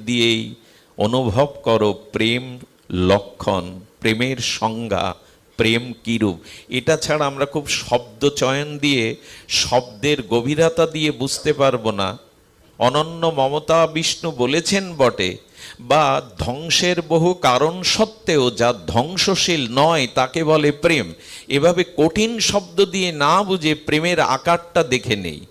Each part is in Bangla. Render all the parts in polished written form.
দিয়েই অনুভব করো প্রেম লক্ষণ, প্রেমের সংজ্ঞা, প্রেম কিরূপ। এটা ছাড়া আমরা খুব শব্দ চয়ন দিয়ে, শব্দের গভীরতা দিয়ে বুঝতে পারবো না। অনন্য মমতা বিষ্ণু বলেছেন বটে, বা ধ্বংসের বহু কারণ সত্ত্বেও যা ধ্বংসশীল নয় তাকে বলে প্রেম। এভাবে কঠিন শব্দ দিয়ে না বুঝে প্রেমের আকারটা দেখে নেই।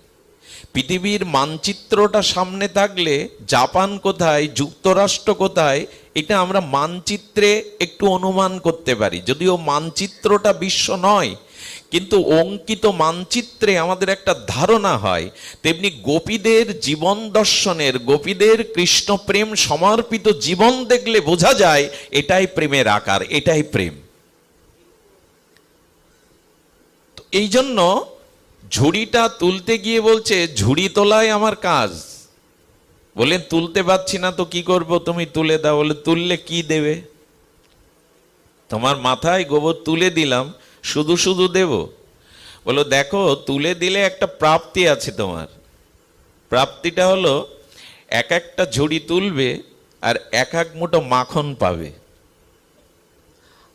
পৃথিবীর মানচিত্রটা সামনে থাকলে জাপান কোথায়, যুক্তরাষ্ট্র কোথায়, এটা আমরা মানচিত্রে একটু অনুমান করতে পারি, যদিও মানচিত্রটা বিশ্ব নয়, কিন্তু অঙ্কিত মানচিত্রে আমাদের একটা ধারণা হয়। তেমনি গোপীদের জীবন দর্শনের, গোপীদের কৃষ্ণ প্রেম সমর্পিত জীবন দেখলে বোঝা যায় এটাই প্রেমের আকার, এটাই প্রেম। তো এই জন্য ঝুড়িটা তুলতে গিয়ে বলছে, ঝুড়ি তোলাই আমার কাজ। বলেন তুলতে পারছি না তো কি করব, তুমি তুলে দাও। বলে তুললে কি দেবে? তোমার মাথায় গোবর তুলে দিলাম, শুধু শুধু দেব? বলো দেখো, তুলে দিলে একটা প্রাপ্তি আছে তোমার। প্রাপ্তিটা হলো এক একটা ঝুড়ি তুলবে আর এক এক মুঠো মাখন পাবে।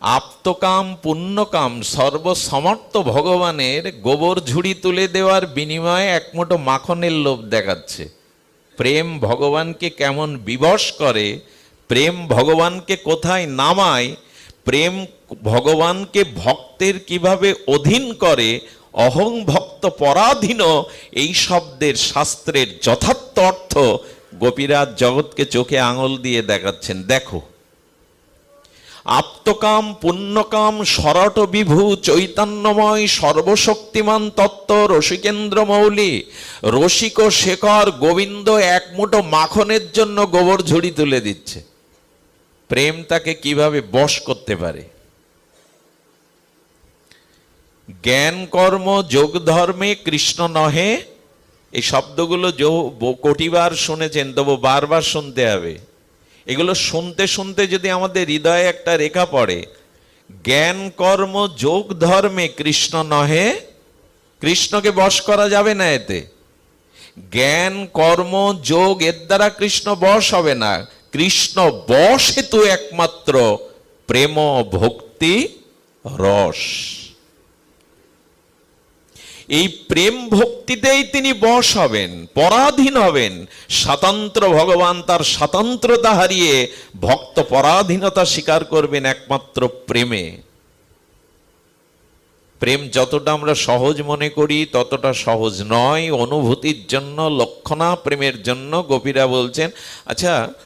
আপ্তকাম পুণ্যকাম সর্বসমর্থ ভগবানের গোবর ঝুড়ি তুলে দেওয়ার বিনিময়ে এক মুঠো মাখনের লোভ দেখাচ্ছে। প্রেম ভগবানকে কেমন বিবশ করে, প্রেম ভগবানকে কোথায় নামায়, প্রেম ভগবানকে ভক্তের কিভাবে অধীন করে, অহং ভক্ত পরাধীন, এই শব্দের শাস্ত্রের যথার্থ অর্থ গোপীরাজ জগৎকে চোখে আঙুল দিয়ে দেখাচ্ছেন। দেখো, আপ্তকাম পুণ্যকাম সরট বিভু চৈতন্যময় সর্বশক্তিমান তত্ত্ব রসিকেন্দ্র মৌলি, রসিক শেখর গোবিন্দ এক মুঠো মাখনের জন্য গোবর ঝুড়ি তুলে দিচ্ছে। প্রেম তাকে কিভাবে বশ করতে পারে। জ্ঞান কর্ম যোগ ধর্মে কৃষ্ণ নহে, এই শব্দগুলো কোটিবার শুনেছেন, তবু বারবার শুনতে হবে। এগুলো শুনতে শুনতে যদি আমাদের হৃদয়ে একটা রেখা পড়ে, জ্ঞান কর্ম যোগ ধর্মে কৃষ্ণ নহে, কৃষ্ণকে বশ করা যাবে না এতে। জ্ঞান কর্ম যোগ এর দ্বারা কৃষ্ণ বশ হবে না। কৃষ্ণ বশ হেতু একমাত্র প্রেম ভক্তি রস। এই প্রেম ভক্তিতেই তিনি বশ হবেন, পরাধীন হবেন। স্বতন্ত্র ভগবান তার স্বতন্ত্রতা হারিয়ে ভক্ত পরাধীনতা স্বীকার করবেন একমাত্র প্রেমে। প্রেম যতটা আমরা সহজ মনে করি ততটা সহজ নয়। অনুভূতির জন্য, লক্ষণা প্রেমের জন্য গোপীরা বলছেন, আচ্ছা